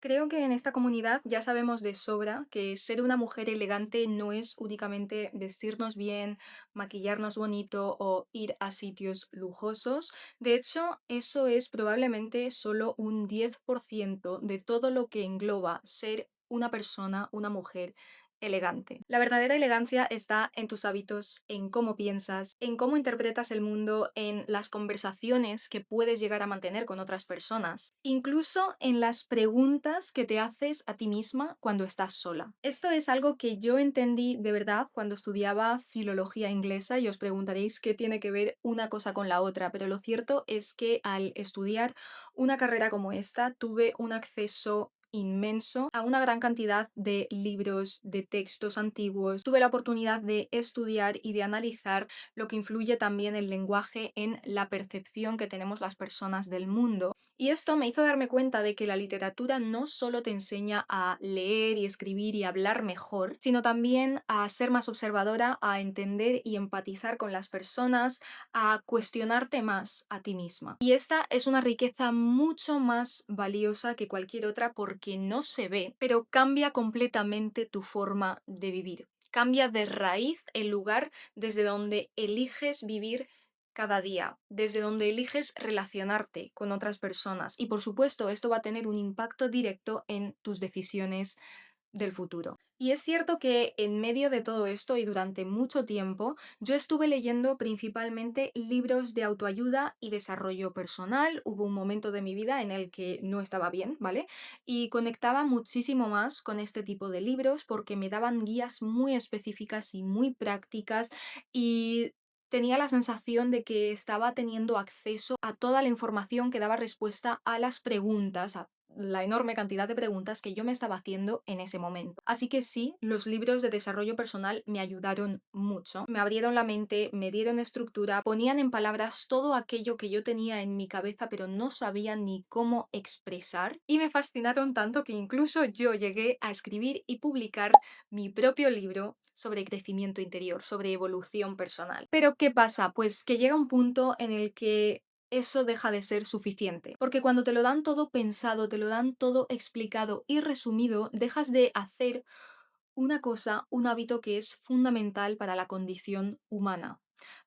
Creo que en esta comunidad ya sabemos de sobra que ser una mujer elegante no es únicamente vestirnos bien, maquillarnos bonito o ir a sitios lujosos. De hecho, eso es probablemente solo un 10% de todo lo que engloba ser una persona, una mujer elegante. La verdadera elegancia está en tus hábitos, en cómo piensas, en cómo interpretas el mundo, en las conversaciones que puedes llegar a mantener con otras personas, incluso en las preguntas que te haces a ti misma cuando estás sola. Esto es algo que yo entendí de verdad cuando estudiaba filología inglesa y os preguntaréis qué tiene que ver una cosa con la otra, pero lo cierto es que al estudiar una carrera como esta tuve un acceso inmenso a una gran cantidad de libros, de textos antiguos. Tuve la oportunidad de estudiar y de analizar lo que influye también el lenguaje en la percepción que tenemos las personas del mundo. Y esto me hizo darme cuenta de que la literatura no solo te enseña a leer y escribir y hablar mejor, sino también a ser más observadora, a entender y empatizar con las personas, a cuestionarte más a ti misma. Y esta es una riqueza mucho más valiosa que cualquier otra porque no se ve, pero cambia completamente tu forma de vivir. Cambia de raíz el lugar desde donde eliges vivir cada día, desde donde eliges relacionarte con otras personas. Y por supuesto, esto va a tener un impacto directo en tus decisiones del futuro. Y es cierto que en medio de todo esto y durante mucho tiempo, yo estuve leyendo principalmente libros de autoayuda y desarrollo personal. Hubo un momento de mi vida en el que no estaba bien, ¿vale? Y conectaba muchísimo más con este tipo de libros porque me daban guías muy específicas y muy prácticas y tenía la sensación de que estaba teniendo acceso a toda la información que daba respuesta a las preguntas, a la enorme cantidad de preguntas que yo me estaba haciendo en ese momento. Así que sí, los libros de desarrollo personal me ayudaron mucho, me abrieron la mente, me dieron estructura, ponían en palabras todo aquello que yo tenía en mi cabeza pero no sabía ni cómo expresar y me fascinaron tanto que incluso yo llegué a escribir y publicar mi propio libro sobre crecimiento interior, sobre evolución personal. Pero ¿qué pasa? Pues que llega un punto en el que eso deja de ser suficiente. Porque cuando te lo dan todo pensado, te lo dan todo explicado y resumido, dejas de hacer una cosa, un hábito que es fundamental para la condición humana,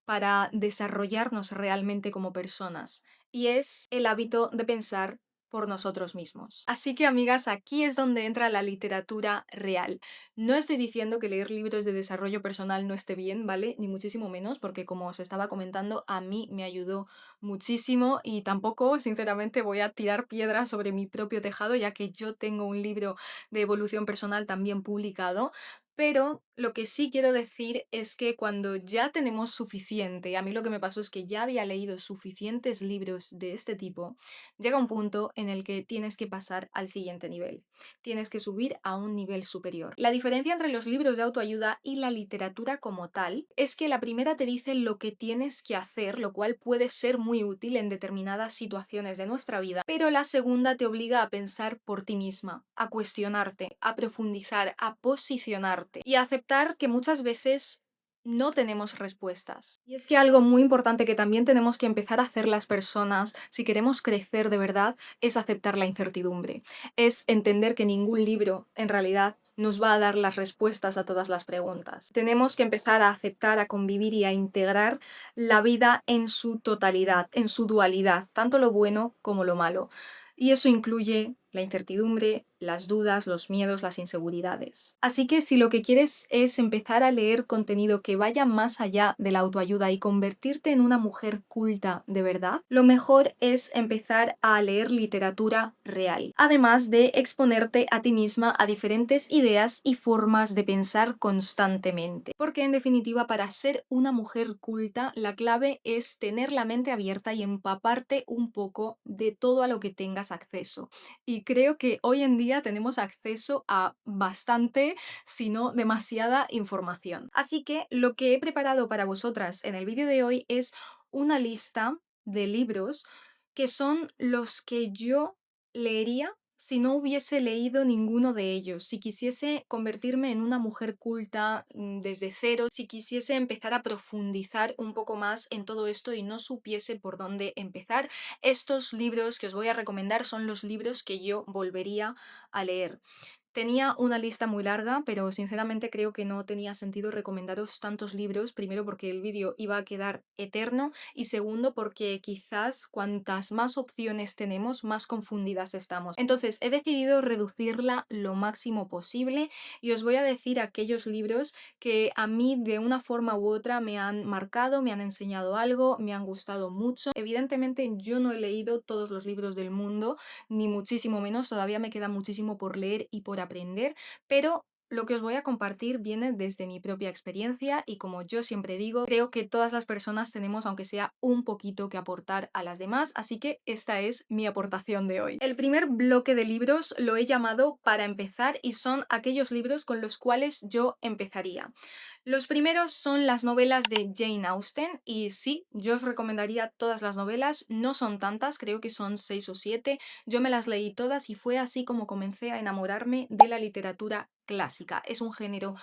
para desarrollarnos realmente como personas, y es el hábito de pensar por nosotros mismos. Así que, amigas, aquí es donde entra la literatura real. No estoy diciendo que leer libros de desarrollo personal no esté bien, ¿vale? Ni muchísimo menos, porque como os estaba comentando, a mí me ayudó muchísimo y tampoco, sinceramente, voy a tirar piedras sobre mi propio tejado, ya que yo tengo un libro de evolución personal también publicado, pero lo que sí quiero decir es que cuando ya tenemos suficiente, a mí lo que me pasó es que ya había leído suficientes libros de este tipo, llega un punto en el que tienes que pasar al siguiente nivel, tienes que subir a un nivel superior. La diferencia entre los libros de autoayuda y la literatura como tal es que la primera te dice lo que tienes que hacer, lo cual puede ser muy útil en determinadas situaciones de nuestra vida, pero la segunda te obliga a pensar por ti misma, a cuestionarte, a profundizar, a posicionarte y a aceptar que muchas veces no tenemos respuestas. Y es que algo muy importante que también tenemos que empezar a hacer las personas si queremos crecer de verdad es aceptar la incertidumbre. Es entender que ningún libro en realidad nos va a dar las respuestas a todas las preguntas. Tenemos que empezar a aceptar, a convivir y a integrar la vida en su totalidad, en su dualidad, tanto lo bueno como lo malo. Y eso incluye la incertidumbre, las dudas, los miedos, las inseguridades. Así que si lo que quieres es empezar a leer contenido que vaya más allá de la autoayuda y convertirte en una mujer culta de verdad, lo mejor es empezar a leer literatura real, además de exponerte a ti misma a diferentes ideas y formas de pensar constantemente. Porque en definitiva, para ser una mujer culta, la clave es tener la mente abierta y empaparte un poco de todo a lo que tengas acceso. Y creo que hoy en día tenemos acceso a bastante, si no demasiada información. Así que lo que he preparado para vosotras en el vídeo de hoy es una lista de libros que son los que yo leería si no hubiese leído ninguno de ellos, si quisiese convertirme en una mujer culta desde cero, si quisiese empezar a profundizar un poco más en todo esto y no supiese por dónde empezar, estos libros que os voy a recomendar son los libros que yo volvería a leer. Tenía una lista muy larga, pero sinceramente creo que no tenía sentido recomendaros tantos libros, primero porque el vídeo iba a quedar eterno y segundo porque quizás cuantas más opciones tenemos, más confundidas estamos. Entonces he decidido reducirla lo máximo posible y os voy a decir aquellos libros que a mí de una forma u otra me han marcado, me han enseñado algo, me han gustado mucho. Evidentemente yo no he leído todos los libros del mundo, ni muchísimo menos, todavía me queda muchísimo por leer y por aprender, pero lo que os voy a compartir viene desde mi propia experiencia y como yo siempre digo, creo que todas las personas tenemos, aunque sea un poquito, que aportar a las demás, así que esta es mi aportación de hoy. El primer bloque de libros lo he llamado para empezar y son aquellos libros con los cuales yo empezaría. Los primeros son las novelas de Jane Austen y sí, yo os recomendaría todas las novelas, no son tantas, creo que son 6 o 7, yo me las leí todas y fue así como comencé a enamorarme de la literatura clásica. Es un género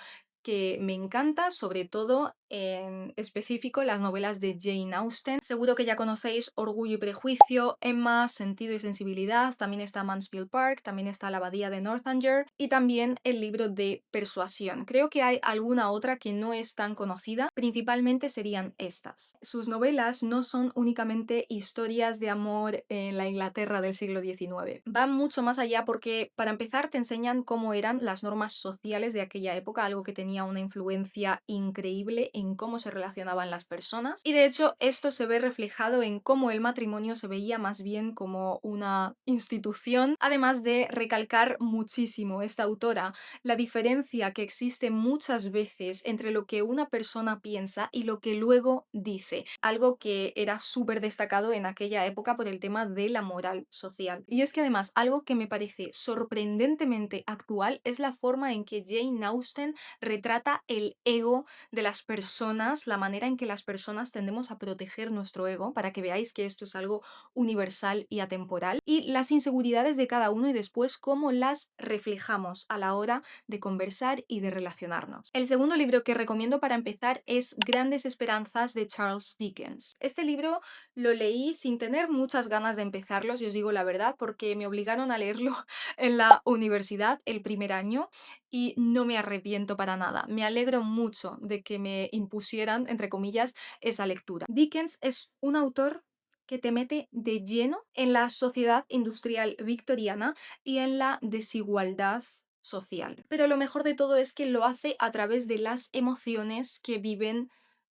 que me encanta, sobre todo en específico las novelas de Jane Austen. Seguro que ya conocéis Orgullo y Prejuicio, Emma, Sentido y Sensibilidad, también está Mansfield Park, también está La Abadía de Northanger y también el libro de Persuasión. Creo que hay alguna otra que no es tan conocida, principalmente serían estas. Sus novelas no son únicamente historias de amor en la Inglaterra del siglo XIX. Van mucho más allá porque, para empezar, te enseñan cómo eran las normas sociales de aquella época, algo que tenía una influencia increíble en cómo se relacionaban las personas. Y de hecho, esto se ve reflejado en cómo el matrimonio se veía más bien como una institución, además de recalcar muchísimo esta autora la diferencia que existe muchas veces entre lo que una persona piensa y lo que luego dice, algo que era súper destacado en aquella época por el tema de la moral social. Y es que además algo que me parece sorprendentemente actual es la forma en que Jane Austen retrata el ego de las personas, la manera en que las personas tendemos a proteger nuestro ego, para que veáis que esto es algo universal y atemporal, y las inseguridades de cada uno y después cómo las reflejamos a la hora de conversar y de relacionarnos. El segundo libro que recomiendo para empezar es Grandes Esperanzas de Charles Dickens. Este libro lo leí sin tener muchas ganas de empezarlo, si os digo la verdad, porque me obligaron a leerlo en la universidad el primer año y no me arrepiento para nada. Me alegro mucho de que me impusieran, entre comillas, esa lectura. Dickens es un autor que te mete de lleno en la sociedad industrial victoriana y en la desigualdad social. Pero lo mejor de todo es que lo hace a través de las emociones que viven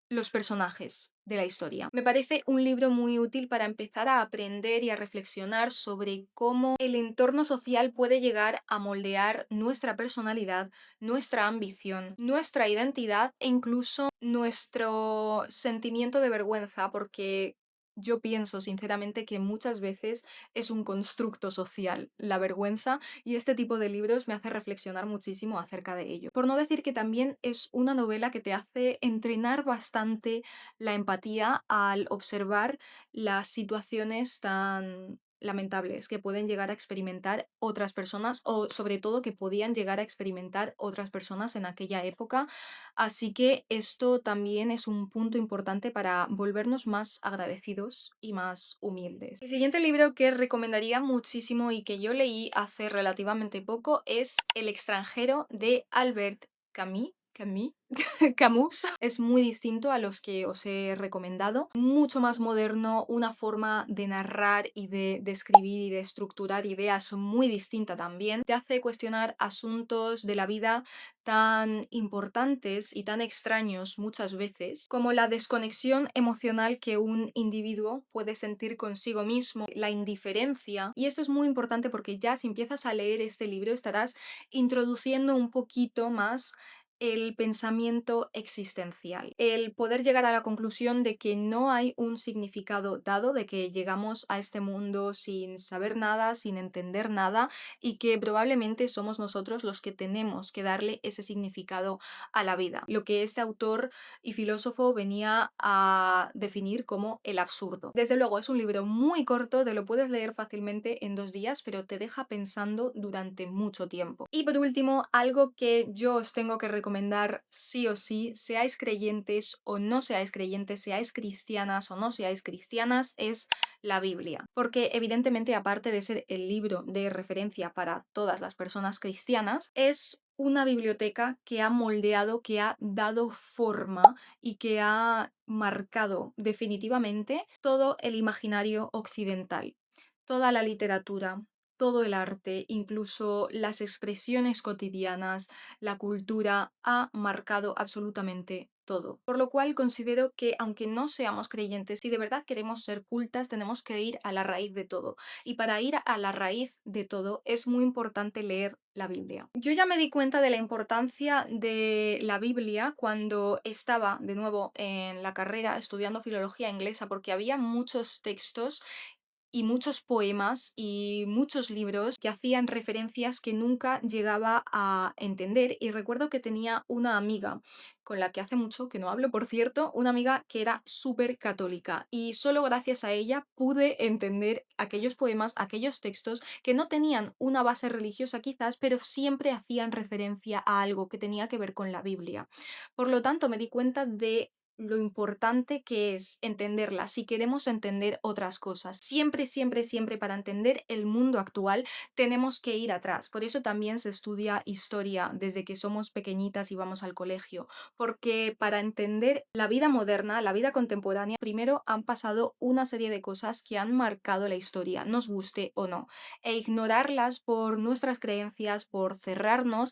los personajes de la historia. Me parece un libro muy útil para empezar a aprender y a reflexionar sobre cómo el entorno social puede llegar a moldear nuestra personalidad, nuestra ambición, nuestra identidad e incluso nuestro sentimiento de vergüenza, porque yo pienso sinceramente que muchas veces es un constructo social, la vergüenza, y este tipo de libros me hace reflexionar muchísimo acerca de ello. Por no decir que también es una novela que te hace entrenar bastante la empatía al observar las situaciones tan lamentables que pueden llegar a experimentar otras personas o sobre todo que podían llegar a experimentar otras personas en aquella época. Así que esto también es un punto importante para volvernos más agradecidos y más humildes. El siguiente libro que recomendaría muchísimo y que yo leí hace relativamente poco es El extranjero de Albert Camus. Camus es muy distinto a los que os he recomendado, mucho más moderno, una forma de narrar y de escribir y de estructurar ideas muy distinta también. Te hace cuestionar asuntos de la vida tan importantes y tan extraños muchas veces, como la desconexión emocional que un individuo puede sentir consigo mismo, la indiferencia. Y esto es muy importante porque ya si empiezas a leer este libro estarás introduciendo un poquito más el pensamiento existencial, el poder llegar a la conclusión de que no hay un significado dado, de que llegamos a este mundo sin saber nada, sin entender nada y que probablemente somos nosotros los que tenemos que darle ese significado a la vida. Lo que este autor y filósofo venía a definir como el absurdo. Desde luego es un libro muy corto, te lo puedes leer fácilmente en 2 días, pero te deja pensando durante mucho tiempo. Y por último, algo que yo os tengo que recomendar sí o sí, seáis creyentes o no seáis creyentes, seáis cristianas o no seáis cristianas, es la Biblia. Porque evidentemente, aparte de ser el libro de referencia para todas las personas cristianas, es una biblioteca que ha moldeado, que ha dado forma y que ha marcado definitivamente todo el imaginario occidental, toda la literatura, todo el arte, incluso las expresiones cotidianas, la cultura, ha marcado absolutamente todo. Por lo cual considero que aunque no seamos creyentes, si de verdad queremos ser cultas, tenemos que ir a la raíz de todo. Y para ir a la raíz de todo es muy importante leer la Biblia. Yo ya me di cuenta de la importancia de la Biblia cuando estaba de nuevo en la carrera estudiando filología inglesa, porque había muchos textos y muchos poemas y muchos libros que hacían referencias que nunca llegaba a entender. Y recuerdo que tenía una amiga con la que hace mucho que no hablo, por cierto, una amiga que era súper católica y solo gracias a ella pude entender aquellos poemas, aquellos textos que no tenían una base religiosa quizás, pero siempre hacían referencia a algo que tenía que ver con la Biblia. Por lo tanto, me di cuenta de lo importante que es entenderla si queremos entender otras cosas. Siempre, siempre, siempre para entender el mundo actual tenemos que ir atrás. Por eso también se estudia historia desde que somos pequeñitas y vamos al colegio, porque para entender la vida moderna, la vida contemporánea, primero han pasado una serie de cosas que han marcado la historia, nos guste o no, e ignorarlas por nuestras creencias, por cerrarnos,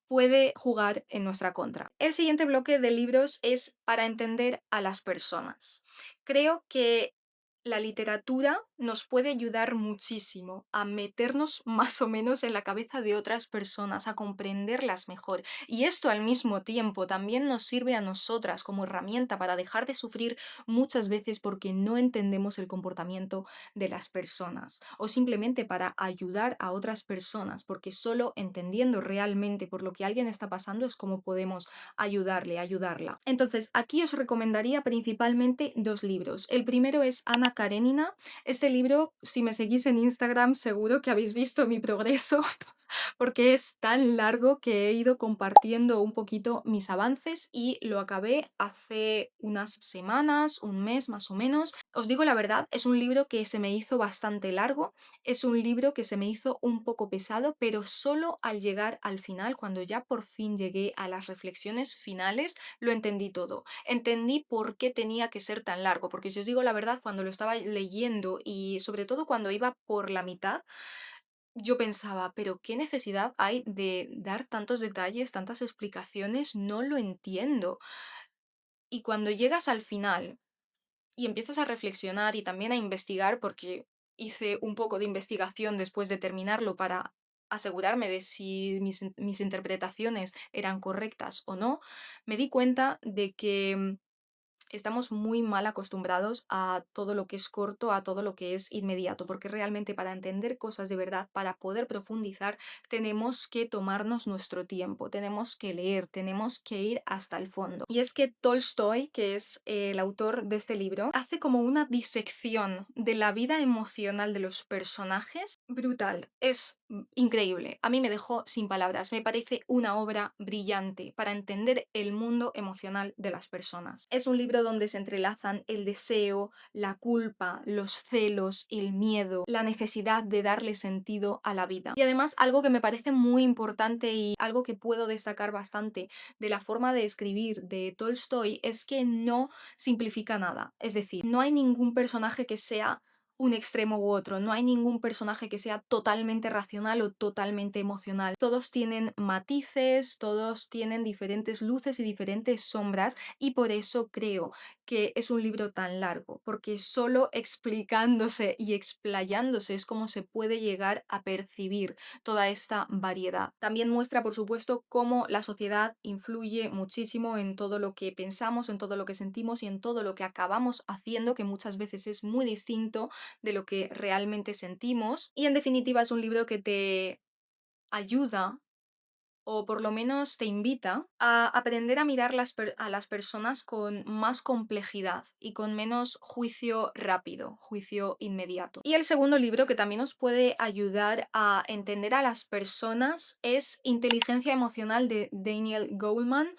puede jugar en nuestra contra. El siguiente bloque de libros es para entender a las personas. Creo que la literatura nos puede ayudar muchísimo a meternos más o menos en la cabeza de otras personas, a comprenderlas mejor. Y esto al mismo tiempo también nos sirve a nosotras como herramienta para dejar de sufrir muchas veces porque no entendemos el comportamiento de las personas o simplemente para ayudar a otras personas, porque solo entendiendo realmente por lo que alguien está pasando es como podemos ayudarle, ayudarla. Entonces, aquí os recomendaría principalmente 2 libros. El primero es Ana Karenina. Este libro, si me seguís en Instagram, seguro que habéis visto mi progreso porque es tan largo que he ido compartiendo un poquito mis avances y lo acabé hace unas semanas, un mes más o menos. Os digo la verdad, es un libro que se me hizo bastante largo, es un libro que se me hizo un poco pesado, pero solo al llegar al final, cuando ya por fin llegué a las reflexiones finales, lo entendí todo. Entendí por qué tenía que ser tan largo, porque si os digo la verdad, cuando lo estaba leyendo y sobre todo cuando iba por la mitad, yo pensaba, pero ¿qué necesidad hay de dar tantos detalles, tantas explicaciones? No lo entiendo. Y cuando llegas al final y empiezas a reflexionar y también a investigar, porque hice un poco de investigación después de terminarlo para asegurarme de si mis interpretaciones eran correctas o no, me di cuenta de que estamos muy mal acostumbrados a todo lo que es corto, a todo lo que es inmediato, porque realmente para entender cosas de verdad, para poder profundizar, tenemos que tomarnos nuestro tiempo, tenemos que leer, tenemos que ir hasta el fondo. Y es que Tolstoy, que es el autor de este libro, hace como una disección de la vida emocional de los personajes brutal. Es increíble. A mí me dejó sin palabras. Me parece una obra brillante para entender el mundo emocional de las personas. Es un libro donde se entrelazan el deseo, la culpa, los celos, el miedo, la necesidad de darle sentido a la vida. Y además algo que me parece muy importante y algo que puedo destacar bastante de la forma de escribir de Tolstoy es que no simplifica nada. Es decir, no hay ningún personaje que sea un extremo u otro, no hay ningún personaje que sea totalmente racional o totalmente emocional. Todos tienen matices, todos tienen diferentes luces y diferentes sombras y por eso creo que es un libro tan largo, porque solo explicándose y explayándose es como se puede llegar a percibir toda esta variedad. También muestra, por supuesto, cómo la sociedad influye muchísimo en todo lo que pensamos, en todo lo que sentimos y en todo lo que acabamos haciendo, que muchas veces es muy distinto de lo que realmente sentimos. Y en definitiva es un libro que te ayuda o por lo menos te invita a aprender a mirar a las personas con más complejidad y con menos juicio rápido, juicio inmediato. Y el segundo libro que también nos puede ayudar a entender a las personas es Inteligencia Emocional de Daniel Goleman.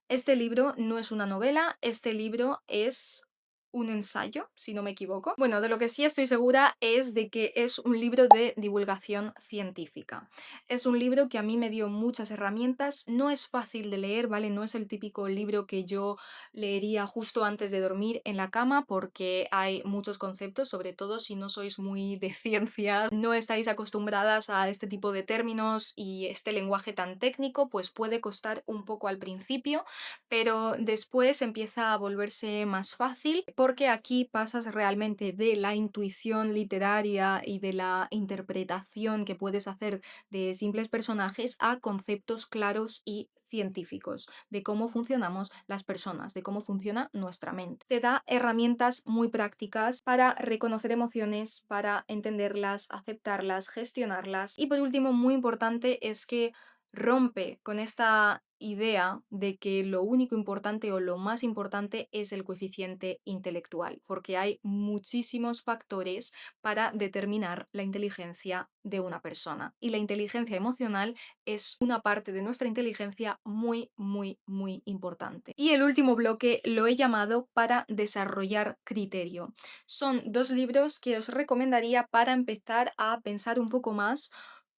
Este libro no es una novela, este libro es un ensayo, si no me equivoco. Bueno, de lo que sí estoy segura es de que es un libro de divulgación científica. Es un libro que a mí me dio muchas herramientas, no es fácil de leer, ¿vale? No es el típico libro que yo leería justo antes de dormir en la cama porque hay muchos conceptos, sobre todo si no sois muy de ciencias, no estáis acostumbradas a este tipo de términos y este lenguaje tan técnico, pues puede costar un poco al principio, pero después empieza a volverse más fácil porque aquí pasas realmente de la intuición literaria y de la interpretación que puedes hacer de simples personajes a conceptos claros y científicos de cómo funcionamos las personas, de cómo funciona nuestra mente. Te da herramientas muy prácticas para reconocer emociones, para entenderlas, aceptarlas, gestionarlas y por último, muy importante es que rompe con esta idea de que lo único importante o lo más importante es el coeficiente intelectual, porque hay muchísimos factores para determinar la inteligencia de una persona. Y la inteligencia emocional es una parte de nuestra inteligencia muy, muy, muy importante. Y el último bloque lo he llamado para desarrollar criterio. Son dos libros que os recomendaría para empezar a pensar un poco más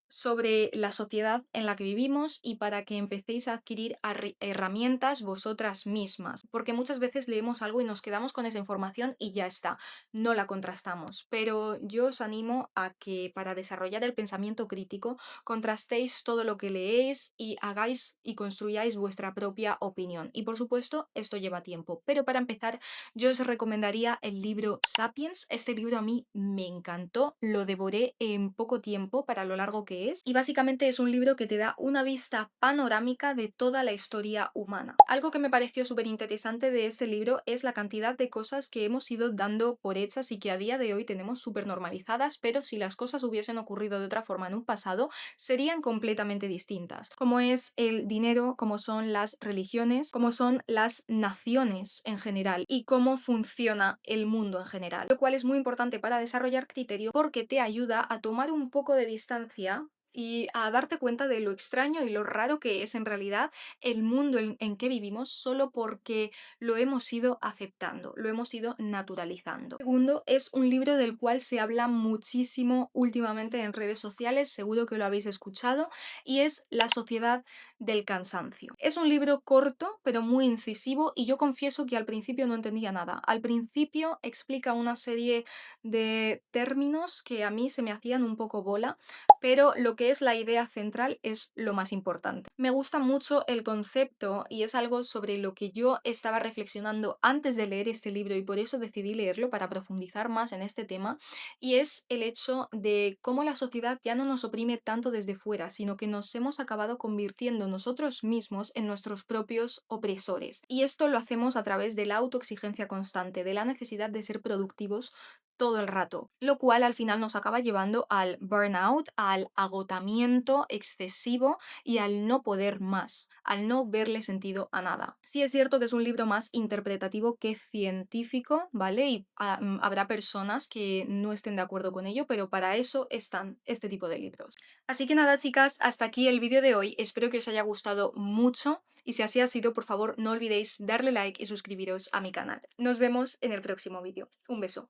sobre la sociedad en la que vivimos y para que empecéis a adquirir herramientas vosotras mismas, porque muchas veces leemos algo y nos quedamos con esa información y ya está, no la contrastamos, pero yo os animo a que para desarrollar el pensamiento crítico contrastéis todo lo que leéis y hagáis y construyáis vuestra propia opinión. Y por supuesto, esto lleva tiempo, pero para empezar, yo os recomendaría el libro Sapiens. Este libro a mí me encantó, lo devoré en poco tiempo para lo largo que es y básicamente es un libro que te da una vista panorámica de toda la historia humana. Algo que me pareció súper interesante de este libro es la cantidad de cosas que hemos ido dando por hechas y que a día de hoy tenemos súper normalizadas, pero si las cosas hubiesen ocurrido de otra forma en un pasado, serían completamente distintas, como es el dinero, como son las religiones, como son las naciones en general y cómo funciona el mundo en general, lo cual es muy importante para desarrollar criterio porque te ayuda a tomar un poco de distancia y a darte cuenta de lo extraño y lo raro que es en realidad el mundo en que vivimos solo porque lo hemos ido aceptando, lo hemos ido naturalizando. Segundo, es un libro del cual se habla muchísimo últimamente en redes sociales, seguro que lo habéis escuchado, y es La sociedad del cansancio. Es un libro corto, pero muy incisivo, y yo confieso que al principio no entendía nada. Al principio explica una serie de términos que a mí se me hacían un poco bola, pero lo que es la idea central es lo más importante. Me gusta mucho el concepto y es algo sobre lo que yo estaba reflexionando antes de leer este libro y por eso decidí leerlo para profundizar más en este tema, y es el hecho de cómo la sociedad ya no nos oprime tanto desde fuera, sino que nos hemos acabado convirtiendo nosotros mismos en nuestros propios opresores. Y esto lo hacemos a través de la autoexigencia constante, de la necesidad de ser productivos todo el rato, lo cual al final nos acaba llevando al burnout, al agotamiento excesivo y al no poder más, al no verle sentido a nada. Sí es cierto que es un libro más interpretativo que científico, ¿vale? Y habrá personas que no estén de acuerdo con ello, pero para eso están este tipo de libros. Así que nada, chicas, hasta aquí el vídeo de hoy. Espero que os haya gustado mucho y si así ha sido, por favor, no olvidéis darle like y suscribiros a mi canal. Nos vemos en el próximo vídeo. Un beso.